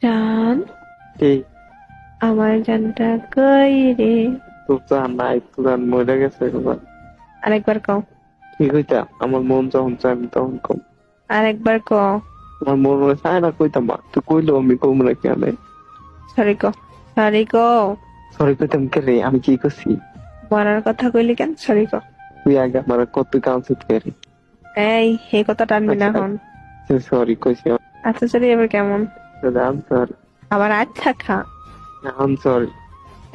জান, কি আমার জানটা কই রে? তোর জান নাই, তোর জান মরে গেছে এবার। আরেকবার কও। কি কইতা? আমার মন যখন চাই আমি তখন কম। আরেকবার কও। আমার মন মনে চায় না কইতাম, তুই কইলো আমি কম না কেন? সরি কও, সরি কও। সরি কইতাম কে রে? আমি কি করছি? মরার কথা কইলি কেন? সরি কও। তুই আগে আমার কত কাউন্সিল করি। এই কথা টানবি না হন। সরি কইছি। আচ্ছা সরি, এবার কেমন? আম সরি, আবার আচ্ছা খা। আম সরি,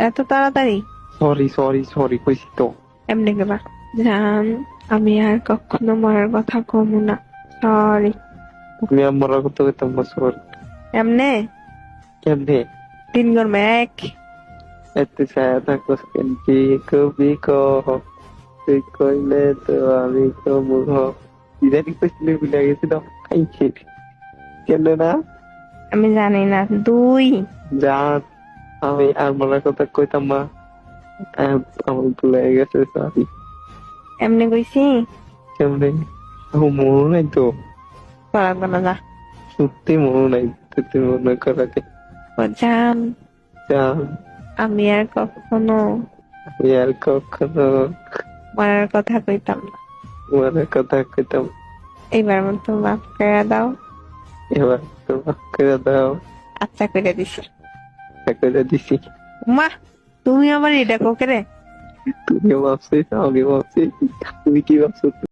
এত তাড়াতাড়ি? সরি সরি সরি কইছি তো। এমনি কেবা? জান, আমি আর কখনো মরার কথা কমু না। সরি। আমি আমার কত কইতাম সরি। এমনে কেমনে? 3 গরমে 1। এত ছায়া থাকো কেন? কি কবি কহ, তুই কইলে তো আমি কমু হ। ইদানি কইছিলে ভুলে গেছি তো। খাইছি কেন না? আমি জানি না। 2। জান, আমি আর মরার কথা কইতাম না। আমার ভুলে গেছে, সরি। এমনি কইছি। কেমনে? আমার মনে নাই তো। পড়াবো না যা। সত্যি মনে নাই, তুই মনে করাকে। ও জান, জান, আমি আর কখনো আমি আর কখনো মরার কথা কইতাম না। মরার কথা কইতাম। এইবার মতো মাফ করে দাও। এবার তো মাফ করে দাও। আচ্ছা করে দিছি। করে দিছি। মা, তুমি আবার এটা কোকে রে? তুমিও ভাবছিস, আমিও ভাবছি। তুমি কি ভাবছো?